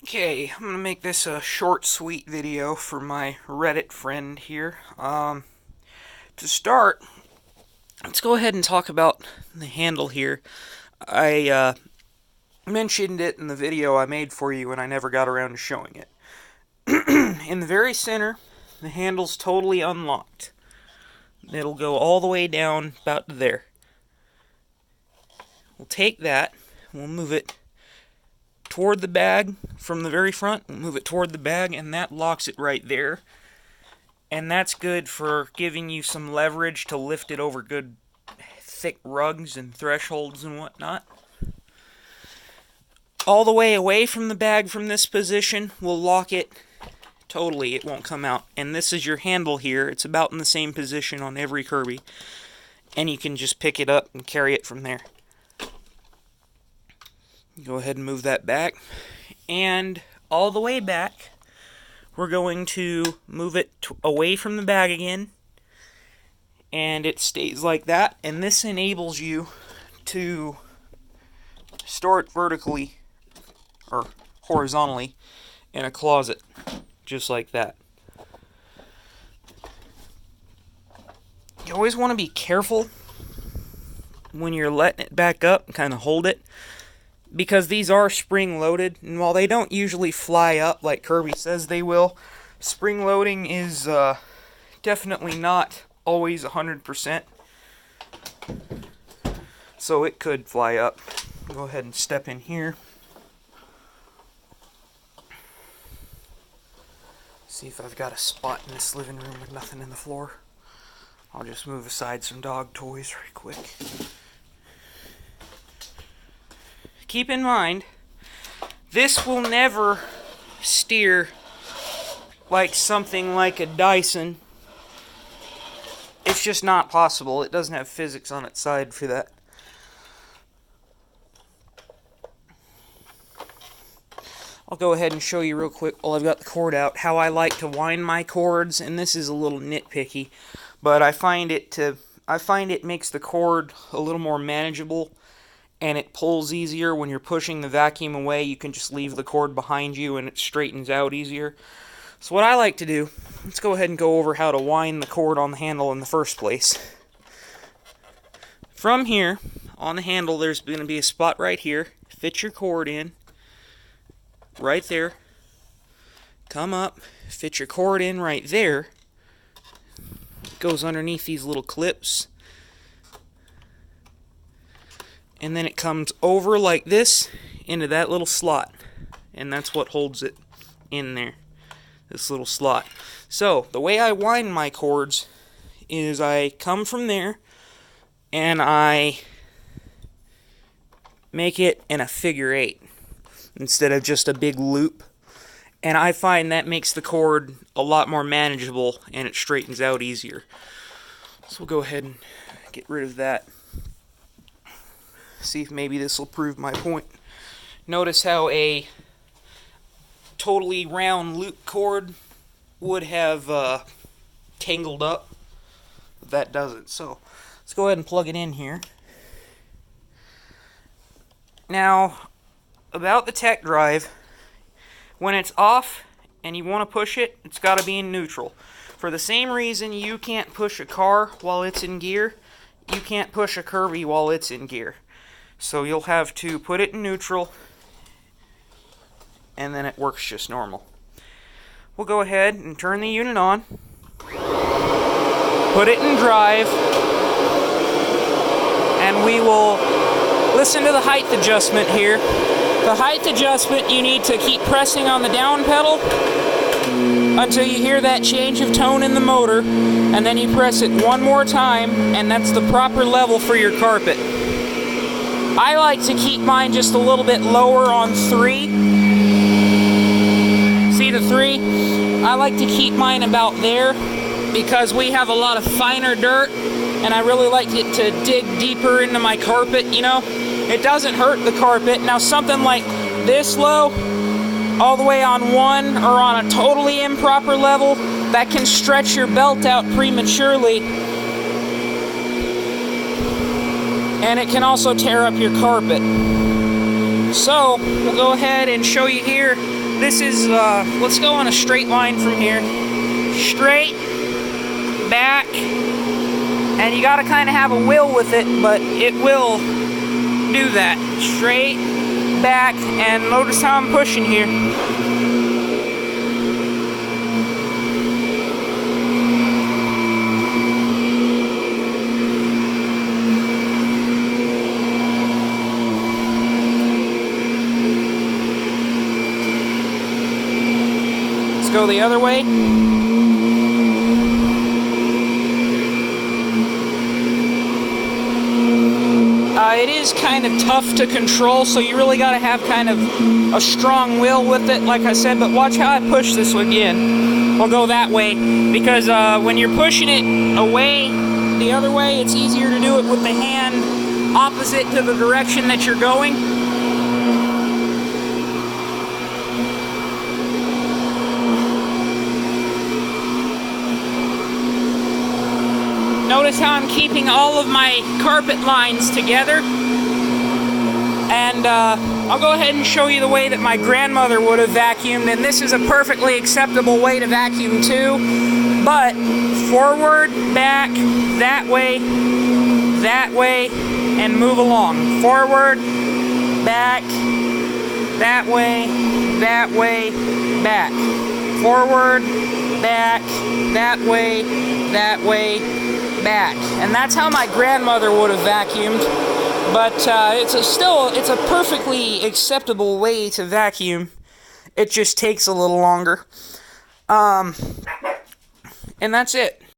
Okay, I'm gonna make this a short, sweet video for my Reddit friend here. To start, let's go ahead and talk about the handle here. I mentioned it in the video I made for you and I never got around to showing it. In the very center, the handle's totally unlocked. It'll go all the way down about to there. We'll take that, we'll move it toward the bag from the very front. We'll move it toward the bag, and that locks it right there. And that's good for giving you some leverage to lift it over good thick rugs and thresholds and whatnot. All the way away from the bag from this position, we'll lock it totally. It won't come out. And this is your handle here. It's about in the same position on every Kirby. And you can just pick it up and carry it from there. Go ahead and move that back. And all the way back, we're going to move it away from the bag again. And it stays like that. And this enables you to store it vertically or horizontally in a closet, just like that. You always want to be careful when you're letting it back up and kind of hold it, because these are spring-loaded, and while they don't usually fly up like Kirby says they will, spring loading is definitely not always 100%. So it could fly up. Go ahead and step in here. See if I've got a spot in this living room with nothing in the floor. I'll just move aside some dog toys right quick. Keep in mind, this will never steer like something like a Dyson. It's just not possible. It doesn't have physics on its side for that. I'll go ahead and show you real quick while I've got the cord out how I like to wind my cords, and this is a little nitpicky, but I find it makes the cord a little more manageable. And it pulls easier when you're pushing the vacuum away. You can just leave the cord behind you and it straightens out easier. So what I like to do, let's go ahead and go over how to wind the cord on the handle in the first place. From here, on the handle, there's going to be a spot right here. Fit your cord in, right there. Come up, fit your cord in right there. It goes underneath these little clips. And then it comes over like this into that little slot. And that's what holds it in there, this little slot. So, the way I wind my cords is I come from there and I make it in a figure 8 instead of just a big loop. And I find that makes the cord a lot more manageable and it straightens out easier. So we'll go ahead and get rid of that. See if maybe this will prove my point. Notice how a totally round loop cord would have tangled up. That doesn't. So let's go ahead and plug it in here. Now, about the tech drive, when it's off and you want to push it, it's got to be in neutral. For the same reason you can't push a car while it's in gear, you can't push a Kirby while it's in gear. So you'll have to put it in neutral, and then it works just normal. We'll go ahead and turn the unit on, put it in drive, and we will listen to the height adjustment here. The height adjustment, you need to keep pressing on the down pedal until you hear that change of tone in the motor, and then you press it one more time, and that's the proper level for your carpet. I like to keep mine just a little bit lower on 3. See the 3? I like to keep mine about there because we have a lot of finer dirt and I really like it to dig deeper into my carpet, you know. It doesn't hurt the carpet. Now something like this low, all the way on 1 or on a totally improper level, that can stretch your belt out prematurely. And it can also tear up your carpet. So, we'll go ahead and show you here. This is, let's go on a straight line from here. Straight, back, and you gotta kind of have a will with it, but it will do that. Straight, back, and notice how I'm pushing here. Let's go the other way. It is kind of tough to control, so you really got to have kind of a strong will with it, like I said, but watch how I push this again. We'll go that way, because when you're pushing it away, the other way, it's easier to do it with the hand opposite to the direction that you're going. Notice how I'm keeping all of my carpet lines together. And I'll go ahead and show you the way that my grandmother would have vacuumed, and this is a perfectly acceptable way to vacuum too. But forward, back, that way, and move along. Forward, back, that way, back. Forward, back, that way, back. And that's how my grandmother would have vacuumed. But it's a perfectly acceptable way to vacuum. It just takes a little longer. And that's it.